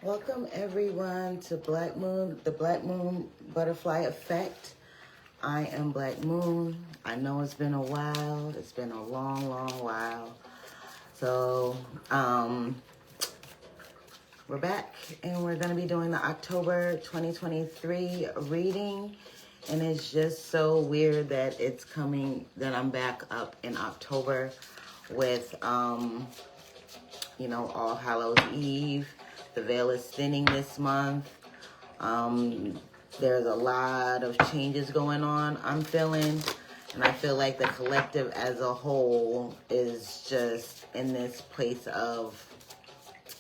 Welcome everyone to the BlackMoon Butterfly Effect. I am Black Moon. I know it's been a while. It's been a long, long while. So, we're back and we're going to be doing the October 2023 reading. And it's just so weird that it's coming, that I'm back up in October with, All Hallows Eve. The veil is thinning this month. There's a lot of changes going on, I'm feeling. And I feel like the collective as a whole is just in this place of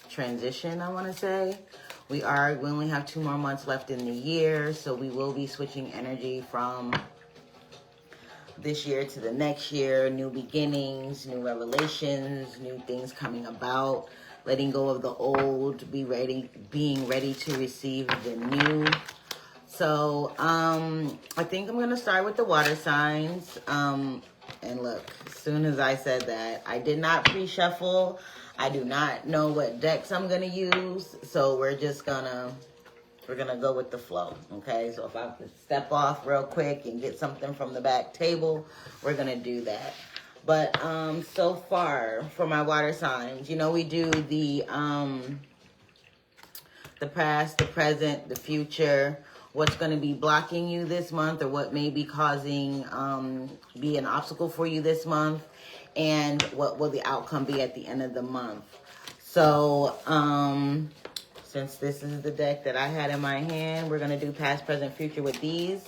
transition, I want to say. We only have 2 more months left in the year, so we will be switching energy from this year to the next year. New beginnings, new revelations, new things coming about. Letting go of the old, being ready to receive the new. So, I think I'm going to start with the water signs. And look, as soon as I said that, I did not pre-shuffle. I do not know what decks I'm going to use. So we're going to go with the flow. Okay. So if I could step off real quick and get something from the back table, we're going to do that. But so far for my water signs, we do the past, the present, the future, what's going to be blocking you this month or what may be causing, be an obstacle for you this month, and what will the outcome be at the end of the month. So since this is the deck that I had in my hand, we're going to do past, present, future with these.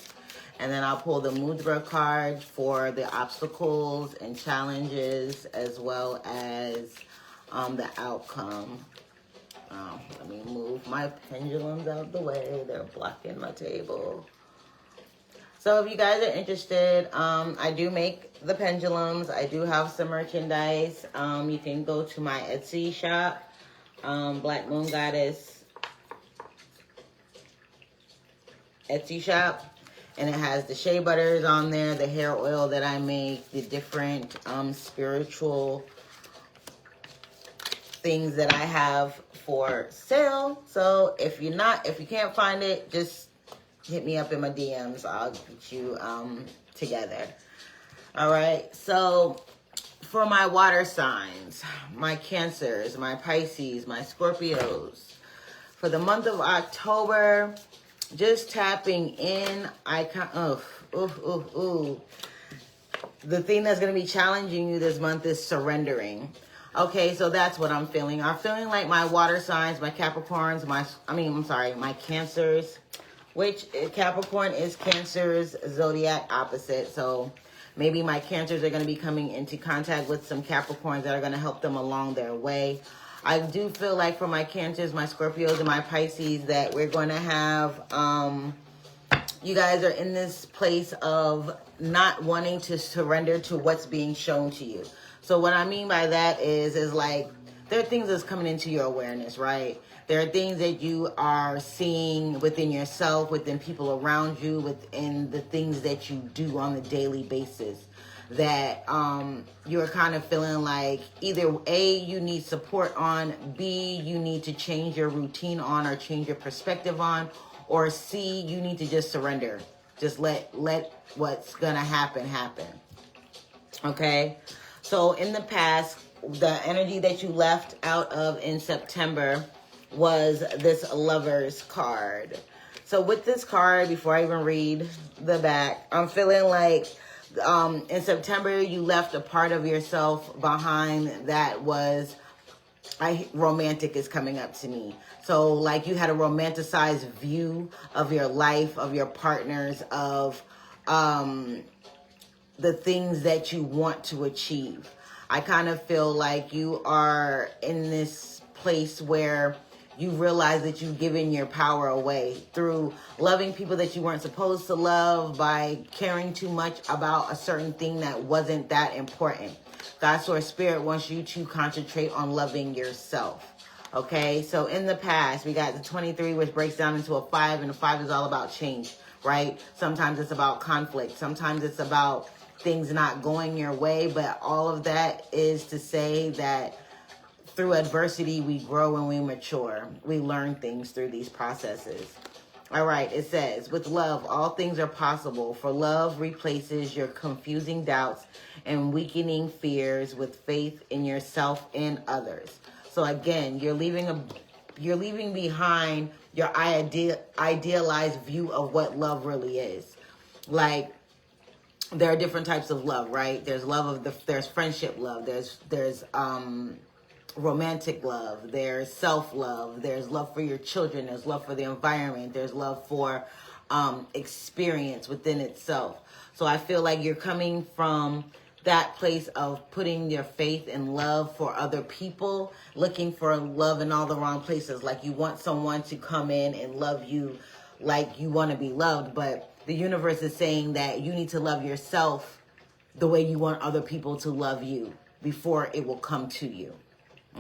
And then I'll pull the Mudra card for the obstacles and challenges as well as the outcome. Let me move my pendulums out of the way. They're blocking my table. So if you guys are interested, I do make the pendulums. I do have some merchandise. You can go to my Etsy shop, Black Moon Goddess Etsy shop. And it has the shea butters on there, the hair oil that I make, the different spiritual things that I have for sale. So if you can't find it, just hit me up in my DMs. I'll get you together. All right. So for my water signs, my Cancers, my Pisces, my Scorpios, for the month of October, just tapping in, the thing that's going to be challenging you this month is surrendering. Okay, so that's what I'm feeling. I'm feeling like my water signs, my Capricorns, my Cancers, which Capricorn is Cancer's zodiac opposite. So maybe my Cancers are going to be coming into contact with some Capricorns that are going to help them along their way. I do feel like for my Cancers, my Scorpios, and my Pisces that we're going to have, you guys are in this place of not wanting to surrender to what's being shown to you. So what I mean by that is like, there are things that's coming into your awareness, right? There are things that you are seeing within yourself, within people around you, within the things that you do on a daily basis, that you're kind of feeling like either A, you need support on, B, you need to change your routine on or change your perspective on, or C, you need to just surrender. Just let what's gonna happen. Okay? So in the past, the energy that you left out of in September was this Lovers card. So with this card, before I even read the back, I'm feeling like in September, you left a part of yourself behind that was, romantic is coming up to me. So like you had a romanticized view of your life, of your partners, of the things that you want to achieve. I kind of feel like you are in this place where you realize that you've given your power away through loving people that you weren't supposed to love, by caring too much about a certain thing that wasn't that important. God Source Spirit wants you to concentrate on loving yourself. Okay, so in the past, we got the 23, which breaks down into a 5, and the 5 is all about change, right? Sometimes it's about conflict. Sometimes it's about things not going your way, but all of that is to say that through adversity, we grow and we mature. We learn things through these processes. All right, it says, with love, all things are possible, for love replaces your confusing doubts and weakening fears with faith in yourself and others. So again, you're leaving behind your idealized view of what love really is. Like, there are different types of love, right? There's there's friendship love, there's romantic love, there's self-love, there's love for your children, there's love for the environment, there's love for experience within itself. So I feel like you're coming from that place of putting your faith and love for other people, looking for love in all the wrong places. Like, you want someone to come in and love you like you want to be loved, but the universe is saying that you need to love yourself the way you want other people to love you before it will come to you.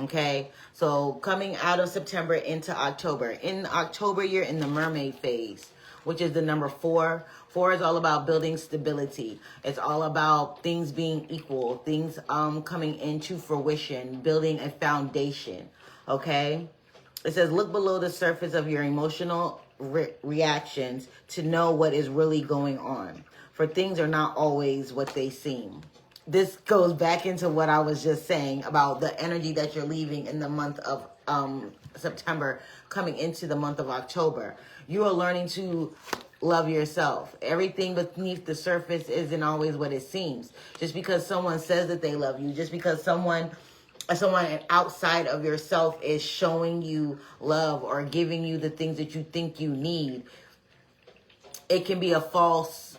Okay, so coming out of September into October. In October, you're in the mermaid phase, which is the number 4. 4 is all about building stability. It's all about things being equal, things coming into fruition, building a foundation. Okay, it says, look below the surface of your emotional reactions to know what is really going on, for things are not always what they seem. This goes back into what I was just saying about the energy that you're leaving in the month of September, coming into the month of October. You are learning to love yourself. Everything beneath the surface isn't always what it seems. Just because someone says that they love you, just because someone outside of yourself is showing you love or giving you the things that you think you need, it can be false,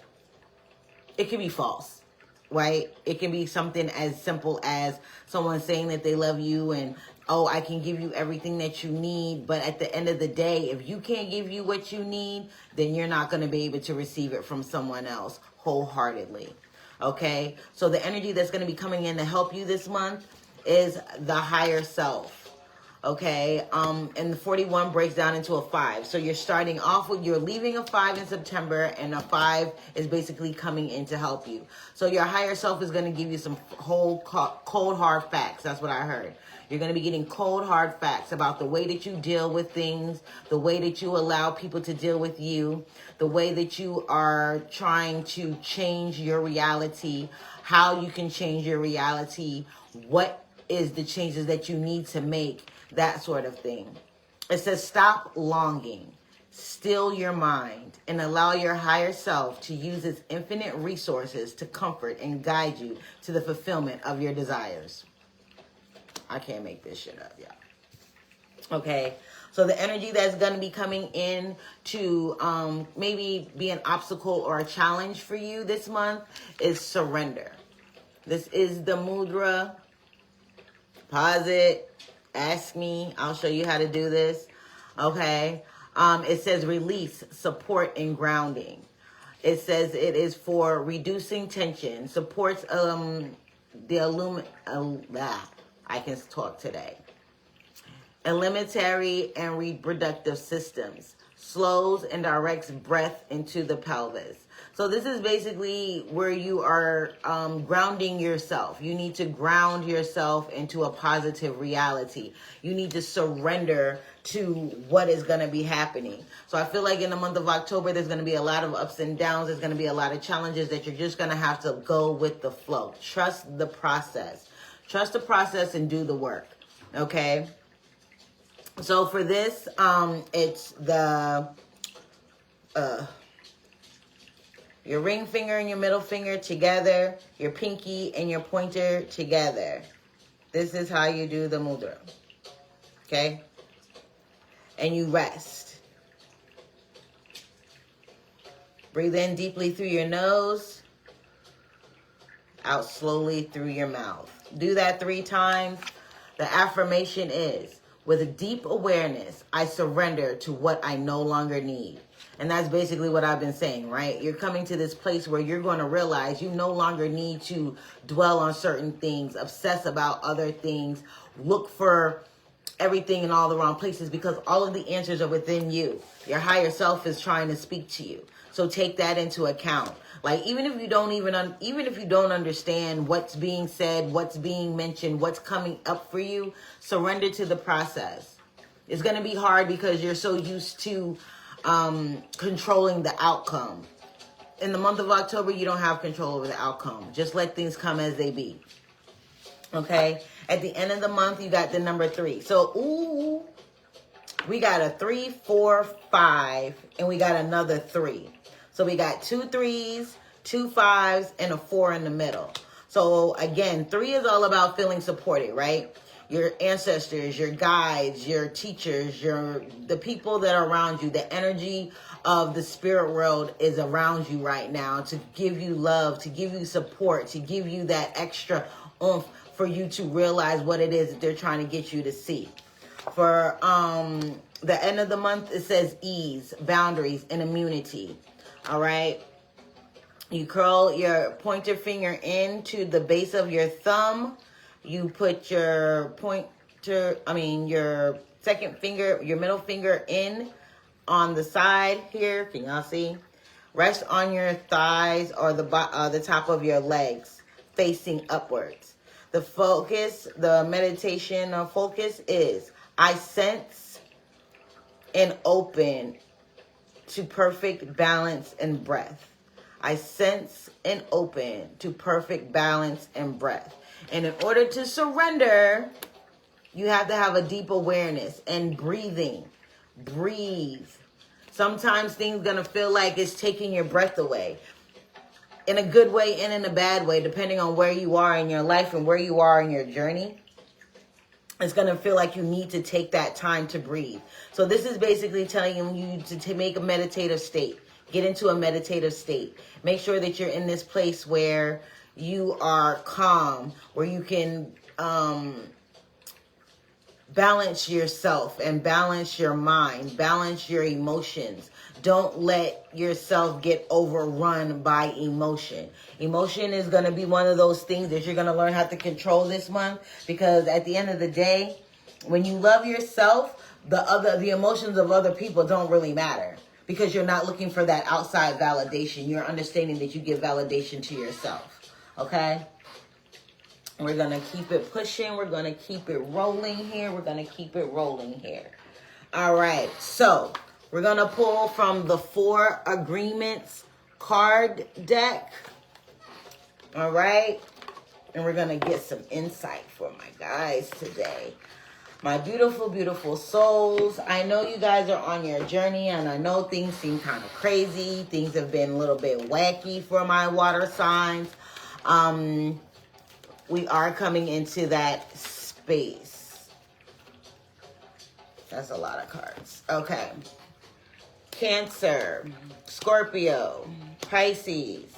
right? It can be something as simple as someone saying that they love you and, oh, I can give you everything that you need. But at the end of the day, if you can't give you what you need, then you're not going to be able to receive it from someone else wholeheartedly. Okay? So the energy that's going to be coming in to help you this month is the higher self. Okay, and the 41 breaks down into a 5. So you're starting off with, you're leaving a 5 in September, and a 5 is basically coming in to help you. So your higher self is going to give you some cold, hard facts. That's what I heard. You're going to be getting cold, hard facts about the way that you deal with things, the way that you allow people to deal with you, the way that you are trying to change your reality, how you can change your reality, what is the changes that you need to make, that sort of thing. It says, stop longing, still your mind, and allow your higher self to use its infinite resources to comfort and guide you to the fulfillment of your desires. I can't make this shit up, y'all. Okay, so the energy that's going to be coming in to maybe be an obstacle or a challenge for you this month is surrender. This is the mudra. Pause it. Ask me. I'll show you how to do this. Okay. It says release, support, and grounding. It says it is for reducing tension, supports I can talk today. Elementary and reproductive systems, slows and directs breath into the pelvis. So this is basically where you are grounding yourself. You need to ground yourself into a positive reality. You need to surrender to what is going to be happening. So I feel like in the month of October, there's going to be a lot of ups and downs. There's going to be a lot of challenges that you're just going to have to go with the flow. Trust the process. Trust the process and do the work. Okay? So for this, it's the your ring finger and your middle finger together, your pinky and your pointer together. This is how you do the mudra. Okay? And you rest. Breathe in deeply through your nose, out slowly through your mouth. Do that 3 times. The affirmation is, with a deep awareness, I surrender to what I no longer need. And that's basically what I've been saying, right? You're coming to this place where you're going to realize you no longer need to dwell on certain things, obsess about other things, look for everything in all the wrong places, because all of the answers are within you. Your higher self is trying to speak to you. So take that into account. Like, even if you don't understand what's being said, what's being mentioned, what's coming up for you, surrender to the process. It's going to be hard because you're so used to controlling the outcome. In the month of October, you don't have control over the outcome. Just let things come as they be. Okay? At the end of the month, you got the number 3. So, ooh, we got a 3, 4, 5, and we got another 3. So we got 2 3s, 2 5s, and a 4 in the middle. So again, 3 is all about feeling supported, right? Your ancestors, your guides, your teachers, the people that are around you, the energy of the spirit world is around you right now to give you love, to give you support, to give you that extra oomph for you to realize what it is that they're trying to get you to see. For the end of the month, it says ease, boundaries, and immunity. All right. You curl your pointer finger into the base of your thumb. You put your your second finger, your middle finger in on the side here. Can y'all see? Rest on your thighs or the top of your legs, facing upwards. The meditation focus is, I sense and open to perfect balance and breath. I sense and open to perfect balance and breath. And in order to surrender, you have to have a deep awareness and breathing. Breathe. Sometimes things going to feel like it's taking your breath away. In a good way and in a bad way, depending on where you are in your life and where you are in your journey. It's going to feel like you need to take that time to breathe. So this is basically telling you to make a meditative state. Get into a meditative state. Make sure that you're in this place where you are calm, where you can balance yourself and balance your mind, balance your emotions. Don't let yourself get overrun by emotion. Emotion is going to be one of those things that you're going to learn how to control this month, because at the end of the day, when you love yourself, the emotions of other people don't really matter, because you're not looking for that outside validation. You're understanding that you give validation to yourself. Okay? We're going to keep it pushing. We're going to keep it rolling here. We're going to keep it rolling here. All right. So we're going to pull from the 4 Agreements card deck. All right. And we're going to get some insight for my guys today. My beautiful, beautiful souls. I know you guys are on your journey, and I know things seem kind of crazy. Things have been a little bit wacky for my water signs. We are coming into that space. That's a lot of cards. Okay. Cancer, Scorpio, Pisces.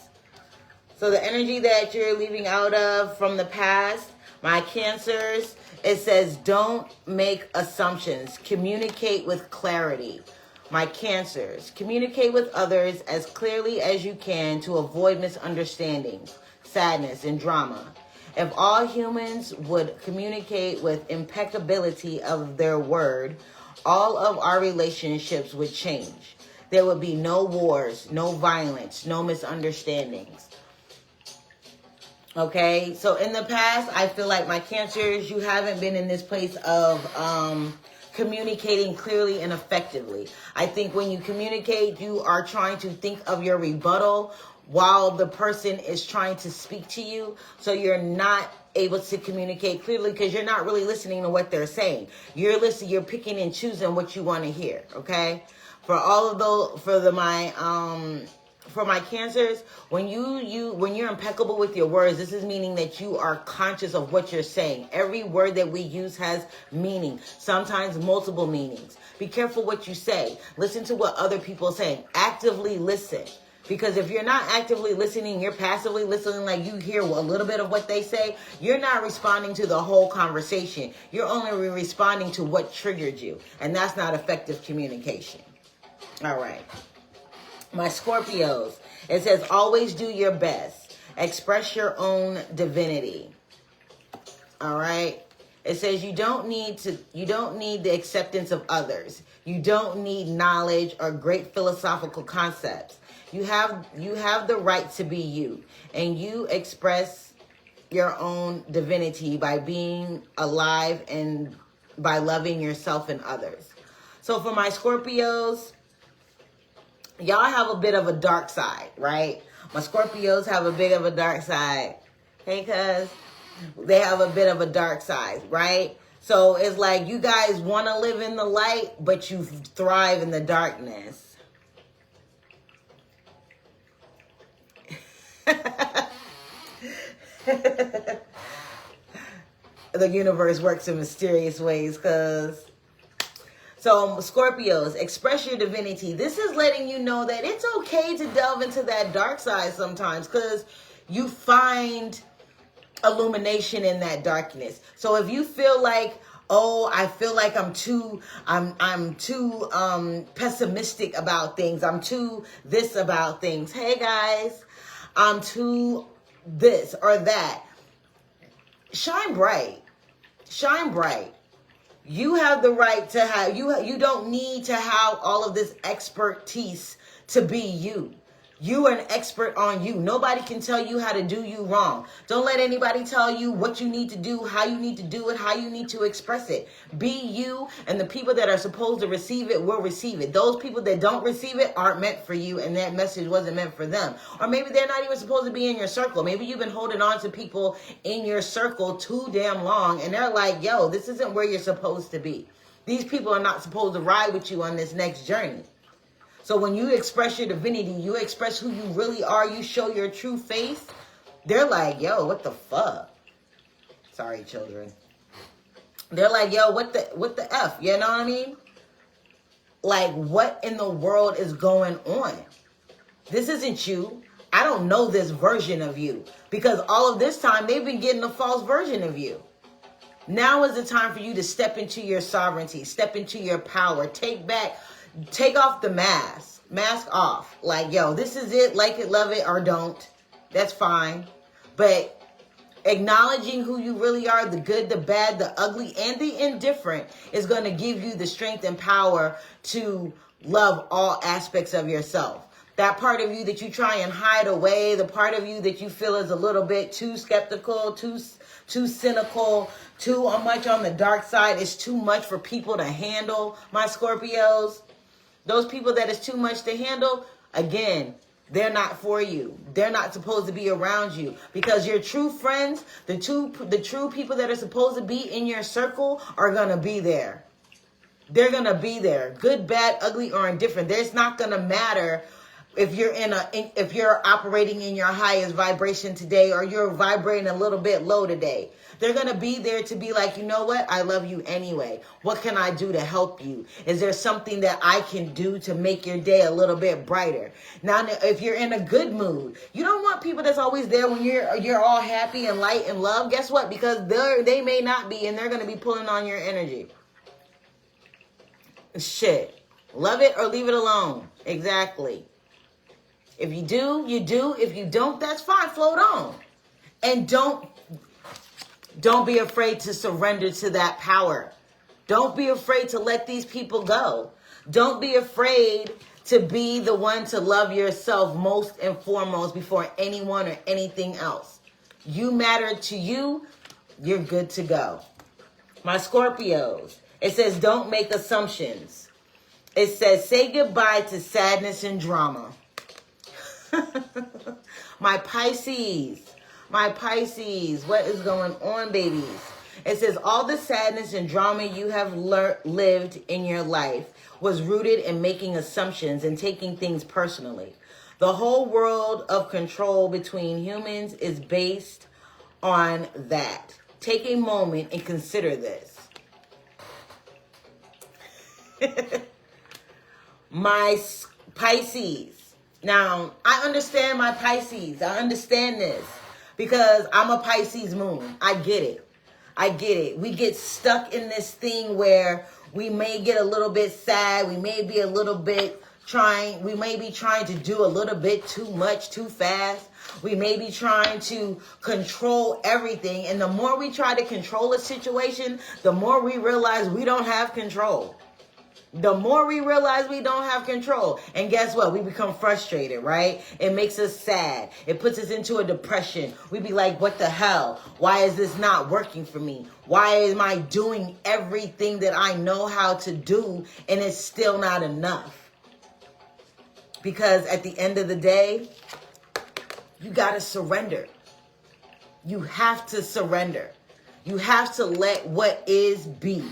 So the energy that you're leaving out of from the past, my Cancers, it says don't make assumptions. Communicate with clarity. My Cancers, communicate with others as clearly as you can to avoid misunderstandings, sadness, and drama. If all humans would communicate with impeccability of their word, all of our relationships would change. There would be no wars, no violence, no misunderstandings. Okay, so in the past, I feel like my Cancers, you haven't been in this place of communicating clearly and effectively. I think when you communicate, you are trying to think of your rebuttal while the person is trying to speak to you. So you're not able to communicate clearly because you're not really listening to what they're saying. You're picking and choosing what you want to hear. Okay. For all of those, for my Cancers, when you're impeccable with your words, this is meaning that you are conscious of what you're saying. Every word that we use has meaning, sometimes multiple meanings. Be careful what you say. Listen to what other people are saying. Actively listen. Because if you're not actively listening, you're passively listening, like you hear a little bit of what they say, you're not responding to the whole conversation. You're only responding to what triggered you. And that's not effective communication. All right. My Scorpios, it says always do your best. Express your own divinity. All right. It says you don't need the acceptance of others. You don't need knowledge or great philosophical concepts. You have the right to be you, and you express your own divinity by being alive and by loving yourself and others. So for my Scorpios, y'all have a bit of a dark side, right? My Scorpios have a bit of a dark side. Hey, cuz. They have a bit of a dark side, right? So it's like you guys want to live in the light, but you thrive in the darkness. The universe works in mysterious ways, cuz. So Scorpios, express your divinity. This is letting you know that it's okay to delve into that dark side sometimes, because you find illumination in that darkness. So if you feel like, oh, I feel like I'm too pessimistic about things, I'm too this about things, hey guys, I'm too this or that, shine bright. Shine bright. You have the right to have, you don't need to have all of this expertise to be you. You are an expert on you. Nobody can tell you how to do you wrong. Don't let anybody tell you what you need to do, how you need to do it, how you need to express it. Be you, and the people that are supposed to receive it will receive it. Those people that don't receive it aren't meant for you, and that message wasn't meant for them. Or maybe they're not even supposed to be in your circle. Maybe you've been holding on to people in your circle too damn long, and they're like, yo, this isn't where you're supposed to be. These people are not supposed to ride with you on this next journey. So when you express your divinity, you express who you really are, you show your true face, they're like, yo, what the fuck? Sorry, children. They're like, yo, what the F? You know what I mean? Like, what in the world is going on? This isn't you. I don't know this version of you. Because all of this time, they've been getting a false version of you. Now is the time for you to step into your sovereignty, step into your power, take off the mask off. Like, yo, this is it, like it, love it, or don't. That's fine. But acknowledging who you really are, the good, the bad, the ugly, and the indifferent, is going to give you the strength and power to love all aspects of yourself. That part of you that you try and hide away, the part of you that you feel is a little bit too skeptical, too cynical, too much on the dark side, is too much for people to handle, my Scorpios. Those people that is too much to handle, again, they're not for you. They're not supposed to be around you, because your true friends, the true people that are supposed to be in your circle are going to be there. They're going to be there. Good, bad, ugly, or indifferent. There's not going to matter if you're operating in your highest vibration today, or you're vibrating a little bit low today. They're going to be there to be like, you know what? I love you anyway. What can I do to help you? Is there something that I can do to make your day a little bit brighter? Now, if you're in a good mood, you don't want people that's always there when you're all happy and light and love. Guess what? Because they may not be, and they're going to be pulling on your energy. Shit. Love it or leave it alone. Exactly. If you do, you do. If you don't, that's fine. Float on. And don't be afraid to surrender to that power. Don't be afraid to let these people go. Don't be afraid to be the one to love yourself most and foremost before anyone or anything else. You matter to you. You're good to go. My Scorpios, it says don't make assumptions. It says say goodbye to sadness and drama. My Pisces, what is going on, babies? It says all the sadness and drama you have lived in your life was rooted in making assumptions and taking things personally. The whole world of control between humans is based on that. Take a moment and consider this. My Pisces. Now, I understand my Pisces. I understand this because I'm a Pisces moon. I get it. We get stuck in this thing where we may get a little bit sad. We may be trying to do a little bit too much, too fast. We may be trying to control everything. And the more we try to control a situation, the more we realize we don't have control. The more we realize we don't have control. And guess what? We become frustrated, right? It makes us sad. It puts us into a depression. We be like, what the hell? Why is this not working for me? Why am I doing everything that I know how to do and it's still not enough? Because at the end of the day, you got to surrender. You have to surrender. You have to let what is be.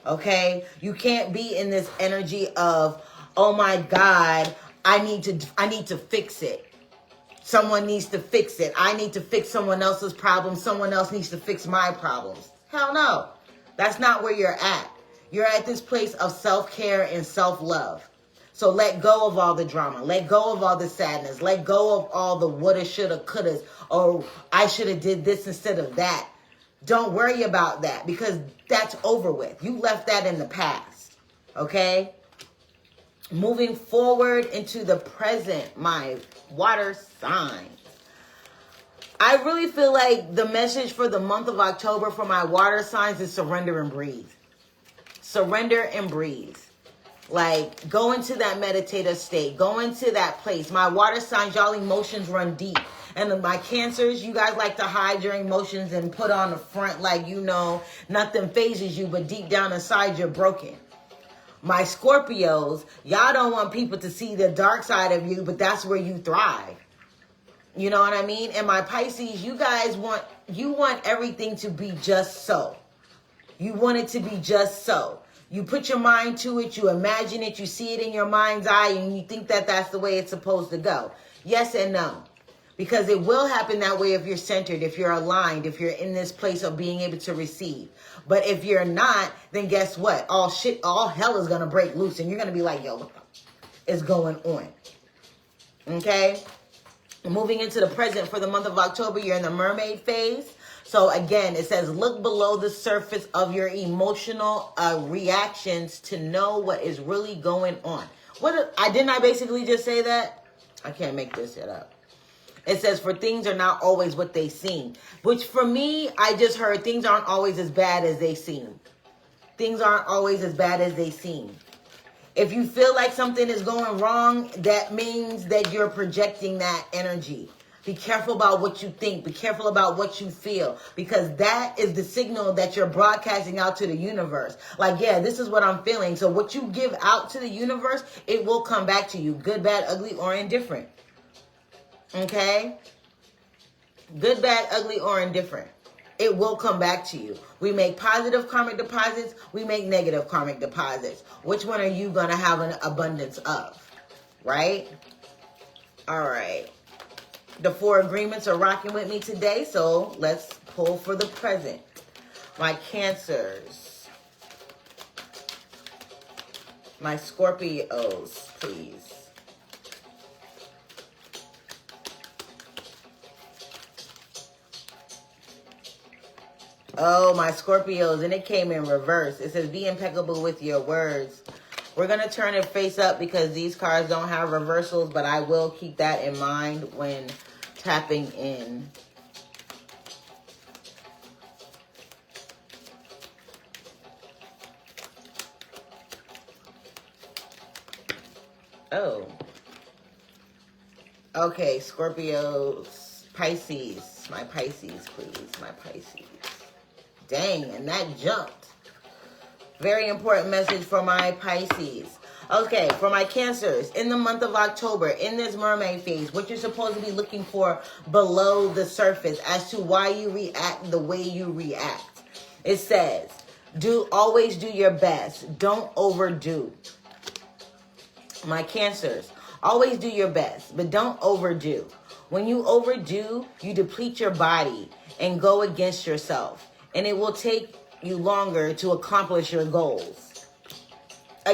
Okay? You can't be in this energy of, oh my God, I need to fix it. Someone needs to fix it. I need to fix someone else's problem. Someone else needs to fix my problems. Hell no. That's not where you're at. You're at this place of self-care and self-love. So let go of all the drama. Let go of all the sadness. Let go of all the woulda, shoulda, couldas. Or I should have did this instead of that. Don't worry about that because that's over with. You left that in the past. Okay? Moving forward into the present, my water signs. I really feel like the message for the month of October for my water signs is surrender and breathe. Surrender and breathe. Like, go into that meditative state. Go into that place. My water signs, y'all emotions run deep. And my Cancers, you guys like to hide your emotions and put on the front like, you know, nothing phases you, but deep down inside you're broken. My Scorpios, y'all don't want people to see the dark side of you, but that's where you thrive. You know what I mean? And my Pisces, you guys want everything to be just so. You want it to be just so. You put your mind to it, you imagine it, you see it in your mind's eye, and you think that that's the way it's supposed to go. Yes and no. Because it will happen that way if you're centered, if you're aligned, if you're in this place of being able to receive. But if you're not, then guess what? All hell is going to break loose. And you're going to be like, yo, what is going on? Okay? Moving into the present for the month of October, you're in the mermaid phase. So again, it says, look below the surface of your emotional reactions to know what is really going on. Didn't I basically just say that? I can't make this shit up. It says, for things are not always what they seem. Which for me, I just heard things aren't always as bad as they seem. Things aren't always as bad as they seem. If you feel like something is going wrong, that means that you're projecting that energy. Be careful about what you think. Be careful about what you feel. Because that is the signal that you're broadcasting out to the universe. Like, yeah, this is what I'm feeling. So what you give out to the universe, it will come back to you. Good, bad, ugly, or indifferent. Okay? Good, bad, ugly, or indifferent. It will come back to you. We make positive karmic deposits. We make negative karmic deposits. Which one are you going to have an abundance of? Right? All right. The 4 agreements are rocking with me today. So let's pull for the present. My Cancers. My Scorpios, please. Oh, my Scorpios, and it came in reverse. It says, be impeccable with your words. We're going to turn it face up because these cards don't have reversals, but I will keep that in mind when tapping in. Oh. Okay, Scorpios, Pisces. My Pisces, please. My Pisces. Dang, and that jumped. Very important message for my Pisces. Okay, for my Cancers, in the month of October, in this mermaid phase, what you're supposed to be looking for below the surface as to why you react the way you react. It says, always do your best. Don't overdo. My Cancers, always do your best, but don't overdo. When you overdo, you deplete your body and go against yourself. And it will take you longer to accomplish your goals.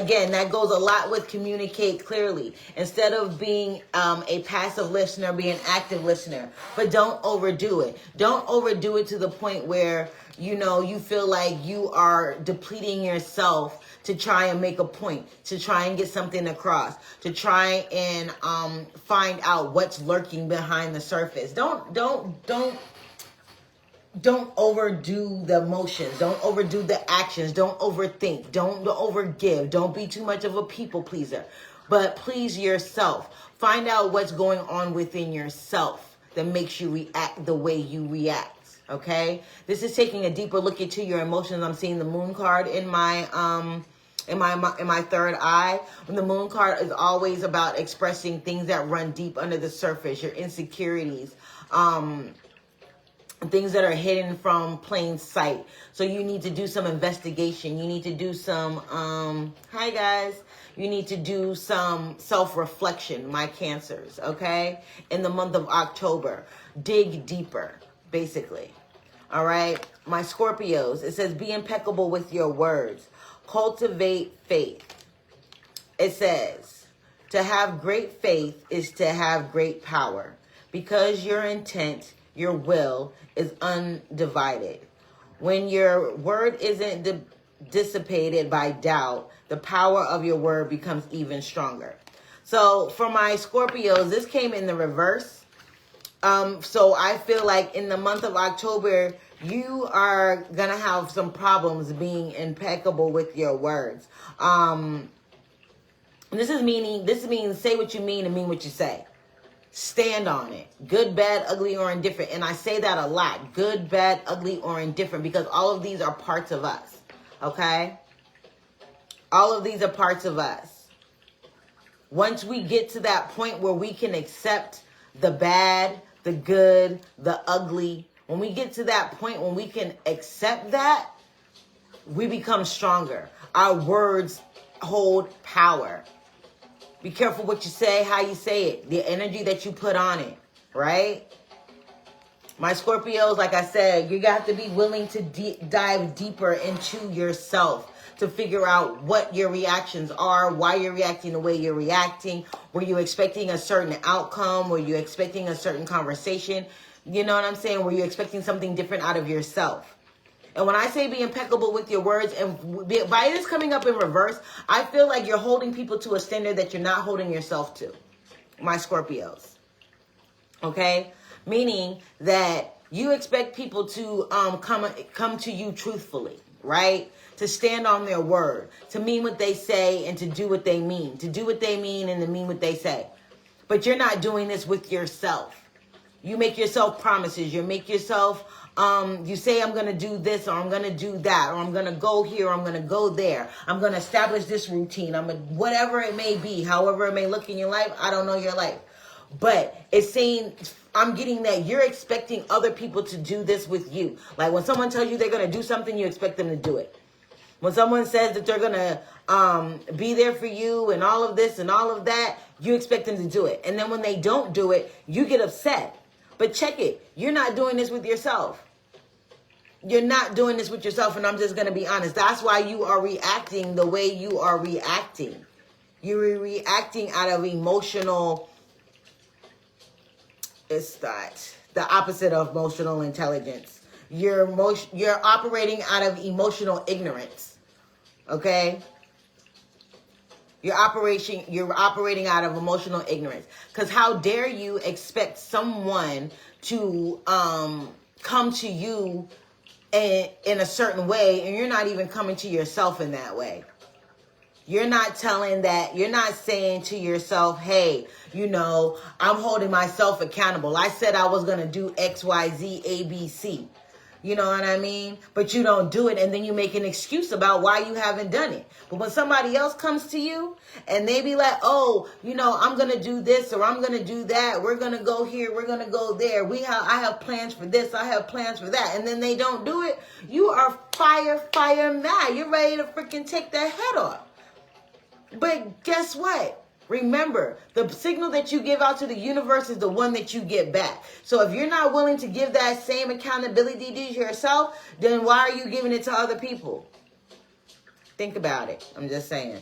again, that goes a lot with communicate clearly. Instead of being a passive listener, be an active listener. But don't overdo it. Don't overdo it to the point where, you feel like you are depleting yourself to try and make a point, to try and get something across, to try and find out what's lurking behind the surface. Don't overdo the emotions. Don't overdo the actions. Don't overthink. Don't overgive. Don't be too much of a people pleaser. But please yourself. Find out what's going on within yourself that makes you react the way you react. Okay? This is taking a deeper look into your emotions. I'm seeing the moon card in my third eye. When the moon card is always about expressing things that run deep under the surface, your insecurities, things that are hidden from plain sight. So you need to do some investigation. You need to do some, hi guys. You need to do some self-reflection, my Cancers, okay? In the month of October. Dig deeper, basically. All right? My Scorpios, it says be impeccable with your words. Cultivate faith. It says to have great faith is to have great power because your intent, your will is undivided. When your word isn't dissipated by doubt, the power of your word becomes even stronger. So for my Scorpios, this came in the reverse. So I feel like in the month of October, you are going to have some problems being impeccable with your words. This means say what you mean and mean what you say. Stand on it. Good, bad, ugly, or indifferent. And I say that a lot. Good, bad, ugly, or indifferent because all of these are parts of us. Okay? All of these are parts of us. Once we get to that point where we can accept the bad, the good, the ugly, when we get to that point when we can accept that, we become stronger. Our words hold power. Be careful what you say, how you say it, the energy that you put on it, right? My Scorpios, like I said, you got to be willing to dive deeper into yourself to figure out what your reactions are, why you're reacting the way you're reacting. Were you expecting a certain outcome? Were you expecting a certain conversation? You know what I'm saying? Were you expecting something different out of yourself? And when I say be impeccable with your words, and by this coming up in reverse, I feel like you're holding people to a standard that you're not holding yourself to. My Scorpios. Okay? Meaning that you expect people to come to you truthfully, right? To stand on their word, to mean what they say and to do what they mean. To do what they mean and to mean what they say. But you're not doing this with yourself. You make yourself promises. You make yourself... you say, I'm going to do this, or I'm going to do that, or I'm going to go here, or I'm going to go there. I'm going to establish this routine. Whatever it may be, however it may look in your life, I don't know your life. But it's saying, I'm getting that you're expecting other people to do this with you. Like when someone tells you they're going to do something, you expect them to do it. When someone says that they're going to be there for you and all of this and all of that, you expect them to do it. And then when they don't do it, you get upset. But check it. You're not doing this with yourself. You're not doing this with yourself, and I'm just going to be honest. That's why you are reacting the way you are reacting. You're reacting out of emotional... It's that. The opposite of emotional intelligence. You're operating out of emotional ignorance. Okay? You're operating out of emotional ignorance. Because how dare you expect someone to come to you in a certain way, and you're not even coming to yourself in that way. You're not saying to yourself, hey, I'm holding myself accountable. I said I was going to do X, Y, Z, A, B, C. You know what I mean? But you don't do it, and then you make an excuse about why you haven't done it. But when somebody else comes to you and they be like, oh, I'm going to do this or I'm going to do that. We're going to go here. We're going to go there. I have plans for this. I have plans for that. And then they don't do it. You are fire mad. You're ready to freaking take their head off. But guess what? Remember, the signal that you give out to the universe is the one that you get back. So if you're not willing to give that same accountability to yourself, then why are you giving it to other people? Think about it. I'm just saying.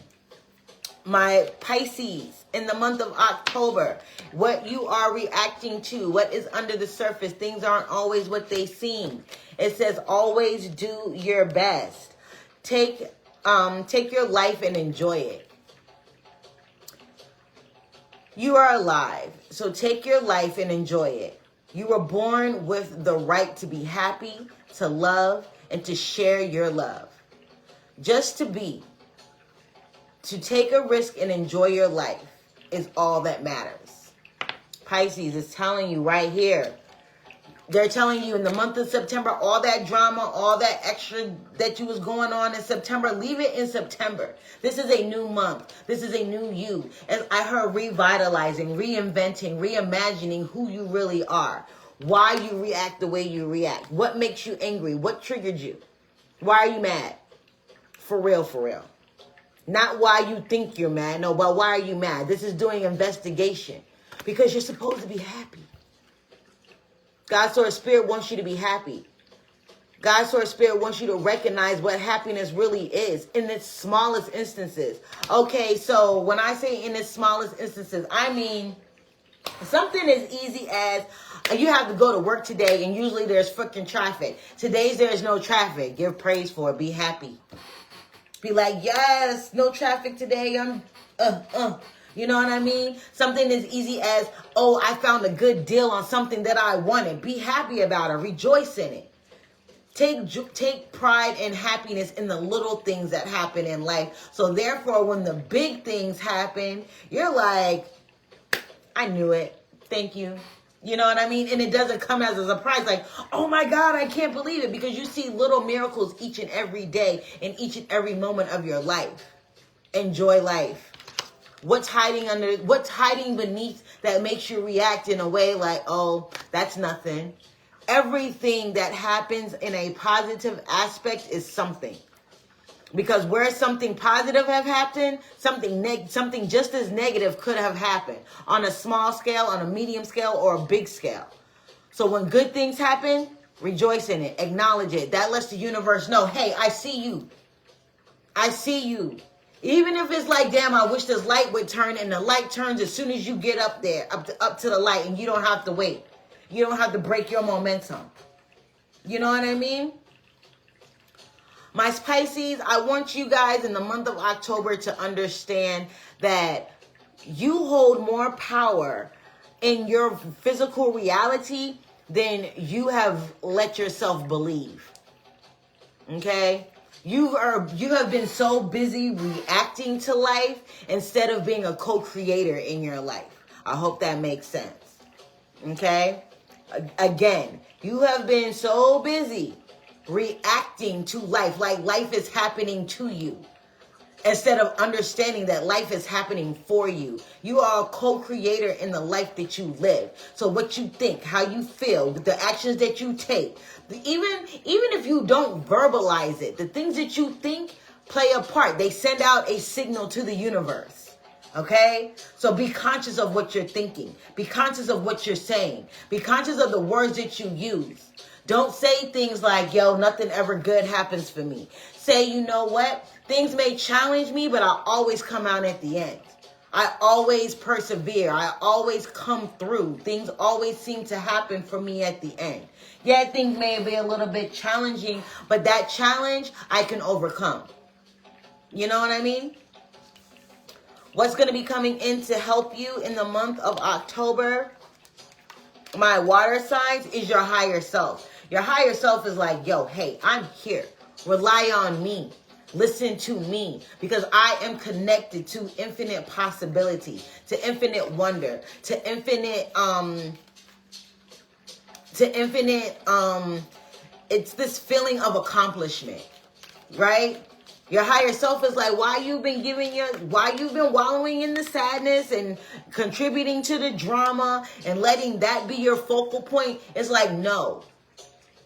My Pisces, in the month of October, what you are reacting to, what is under the surface, things aren't always what they seem. It says always do your best. Take your life and enjoy it. You are alive, so take your life and enjoy it. You were born with the right to be happy, to love, and to share your love. Just to be. To take a risk and enjoy your life is all that matters. Pisces is telling you right here. They're telling you in the month of September, all that drama, all that extra that you was going on in September, leave it in September. This is a new month. This is a new you. As I heard, revitalizing, reinventing, reimagining who you really are. Why you react the way you react. What makes you angry? What triggered you? Why are you mad? For real, for real. Not why you think you're mad. No, but why are you mad? This is doing investigation. Because you're supposed to be happy. God's Source Spirit wants you to be happy. God's Source Spirit wants you to recognize what happiness really is in its smallest instances. Okay, so when I say in its smallest instances, I mean something as easy as you have to go to work today and usually there's freaking traffic. Today's there's no traffic. Give praise for it. Be happy. Be like, yes, no traffic today. You know what I mean? Something as easy as, oh, I found a good deal on something that I wanted. Be happy about it. Rejoice in it. Take pride and happiness in the little things that happen in life. So therefore, when the big things happen, you're like, I knew it. Thank you. You know what I mean? And it doesn't come as a surprise like, oh my God, I can't believe it. Because you see little miracles each and every day in each and every moment of your life. Enjoy life. What's hiding beneath that makes you react in a way like, oh, that's nothing. Everything that happens in a positive aspect is something. Because where something positive have happened, something just as negative could have happened on a small scale, on a medium scale, or a big scale. So when good things happen, rejoice in it. Acknowledge it. That lets the universe know, hey, I see you. I see you. Even if it's like, damn, I wish this light would turn, and the light turns as soon as you get up there, up to the light, and you don't have to wait. You don't have to break your momentum. You know what I mean? My Pisces, I want you guys in the month of October to understand that you hold more power in your physical reality than you have let yourself believe. Okay? You have been so busy reacting to life instead of being a co-creator in your life. I hope that makes sense. Okay? Again, you have been so busy reacting to life, like life is happening to you, instead of understanding that life is happening for you. You are a co-creator in the life that you live. So what you think, how you feel, the actions that you take, even if you don't verbalize it, the things that you think play a part. They send out a signal to the universe. Okay? So be conscious of what you're thinking. Be conscious of what you're saying. Be conscious of the words that you use. Don't say things like, yo, nothing ever good happens for me. Say, you know what? Things may challenge me, but I always come out at the end. I always persevere. I always come through. Things always seem to happen for me at the end. Yeah, things may be a little bit challenging, but that challenge I can overcome. You know what I mean? What's going to be coming in to help you in the month of October, my water signs, is your higher self. Your higher self is like, yo, hey, I'm here. Rely on me. Listen to me, because I am connected to infinite possibility, to infinite wonder, to infinite, it's this feeling of accomplishment, right? Your higher self is like, why you've been wallowing in the sadness and contributing to the drama and letting that be your focal point. It's like, no,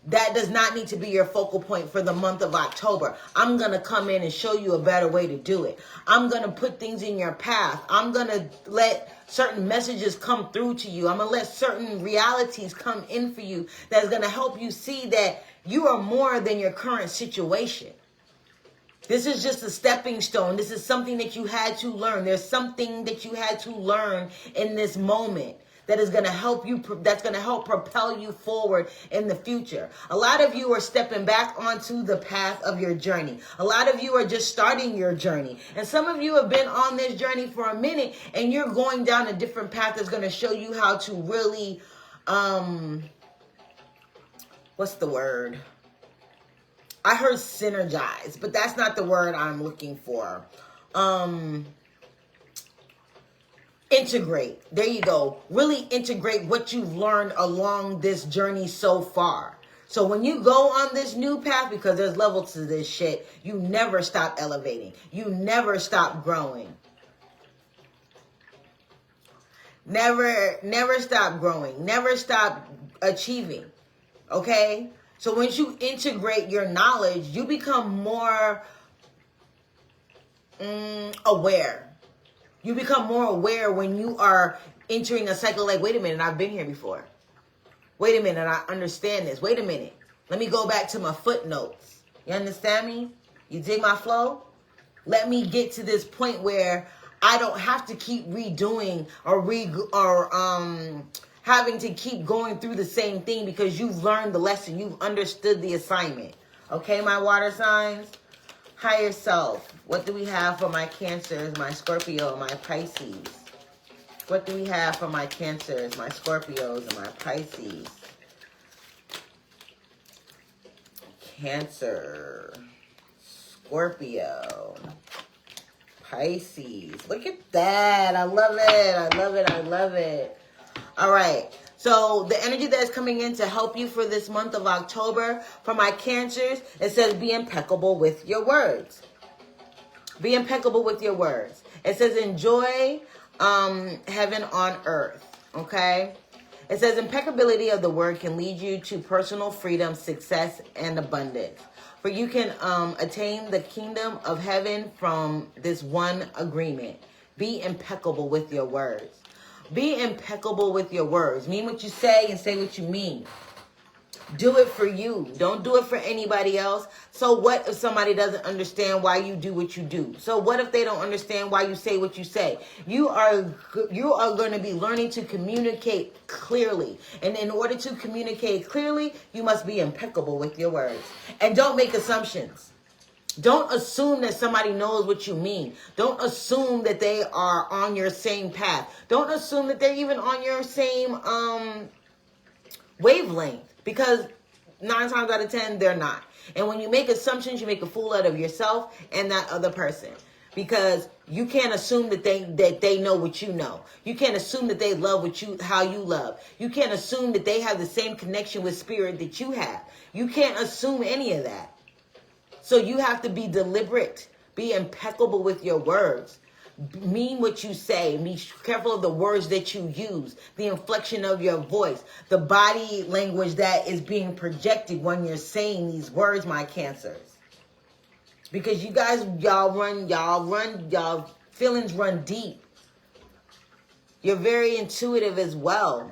that does not need to be your focal point for the month of October. I'm going to come in and show you a better way to do it. I'm going to put things in your path. I'm going to let certain messages come through to you. I'm going to let certain realities come in for you that's going to help you see that you are more than your current situation. This is just a stepping stone. This is something that you had to learn. There's something that you had to learn in this moment that is going to help you, that's going to help propel you forward in the future. A lot of you are stepping back onto the path of your journey. A lot of you are just starting your journey. And some of you have been on this journey for a minute, and you're going down a different path that's going to show you how to really, what's the word? I heard synergize, but that's not the word I'm looking for. Integrate. There you go. Really integrate what you've learned along this journey so far. So when you go on this new path, because there's levels to this shit, you never stop elevating. You never stop growing. Never stop growing. Never stop achieving. Okay? So once you integrate your knowledge, you become more aware. You become more aware when you are entering a cycle like, wait a minute, I've been here before. Wait a minute, I understand this. Wait a minute. Let me go back to my footnotes. You understand me? You dig my flow? Let me get to this point where I don't have to keep redoing or having to keep going through the same thing, because you've learned the lesson. You've understood the assignment. Okay, my water signs? Higher self. What do we have for my Cancers, my Scorpio, my Pisces? What do we have for my Cancers, my Scorpios, and my Pisces? Cancer, Scorpio, Pisces. Look at that. I love it. I love it. I love it. All right. So the energy that's coming in to help you for this month of October, for my Cancers, it says be impeccable with your words. Be impeccable with your words. It says enjoy heaven on earth. Okay? It says impeccability of the word can lead you to personal freedom, success, and abundance. For you can attain the kingdom of heaven from this one agreement. Be impeccable with your words. Be impeccable with your words. Mean what you say and say what you mean. Do it for you. Don't do it for anybody else. So what if somebody doesn't understand why you do what you do? So what if they don't understand why you say what you say? You are going to be learning to communicate clearly. And in order to communicate clearly, you must be impeccable with your words. And don't make assumptions. Don't assume that somebody knows what you mean. Don't assume that they are on your same path. Don't assume that they're even on your same wavelength. Because 9 times out of 10, they're not. And when you make assumptions, you make a fool out of yourself and that other person. Because you can't assume that they know what you know. You can't assume that they love how you love. You can't assume that they have the same connection with spirit that you have. You can't assume any of that. So you have to be deliberate. Be impeccable with your words. Mean what you say. Be careful of the words that you use. The inflection of your voice. The body language that is being projected when you're saying these words, my Cancers. Because you guys, y'all feelings run deep. You're very intuitive as well.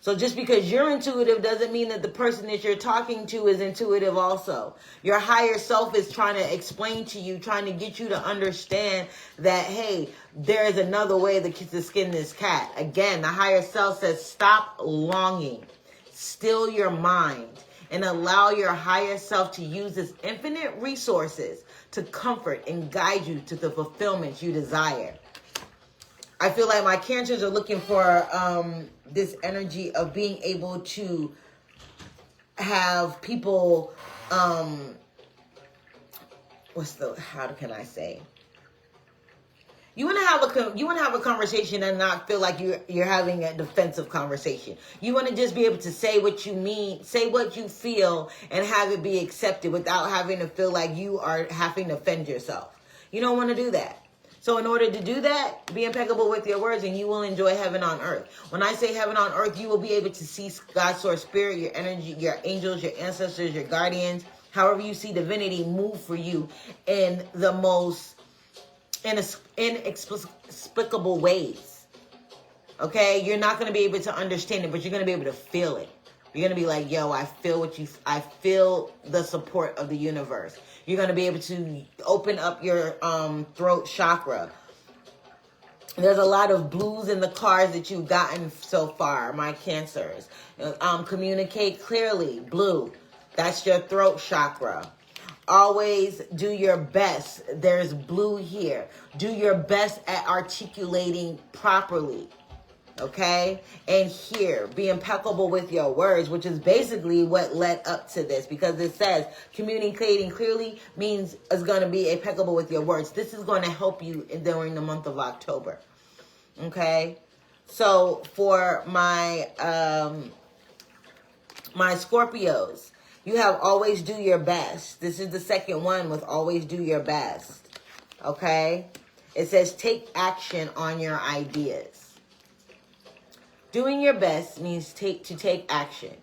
So just because you're intuitive doesn't mean that the person that you're talking to is intuitive also. Your higher self is trying to explain to you, trying to get you to understand that, hey, there is another way to skin this cat. Again, the higher self says stop longing. Still your mind and allow your higher self to use its infinite resources to comfort and guide you to the fulfillment you desire. I feel like my Cancers are looking for this energy of being able to have people, how can I say? You want to have a conversation and not feel like you're having a defensive conversation. You want to just be able to say what you mean, say what you feel, and have it be accepted without having to feel like you are having to offend yourself. You don't want to do that. So in order to do that, be impeccable with your words and you will enjoy heaven on earth. When I say heaven on earth, you will be able to see God's source spirit, your energy, your angels, your ancestors, your guardians, however you see divinity move for you in the most inexplicable ways. Okay? You're not going to be able to understand it, but you're going to be able to feel it. You're going to be like, yo, I feel the support of the universe. You're going to be able to open up your throat chakra. There's a lot of blues in the cards that you've gotten so far, my Cancers. Communicate clearly, blue. That's your throat chakra. Always do your best. There's blue here. Do your best at articulating properly. Okay? And here, be impeccable with your words, which is basically what led up to this, because it says communicating clearly means it's going to be impeccable with your words. This is going to help you during the month of October. Okay? So for my my Scorpios, you have always do your best. This is the second one with always do your best. Okay? It says take action on your ideas. Doing your best means to take action.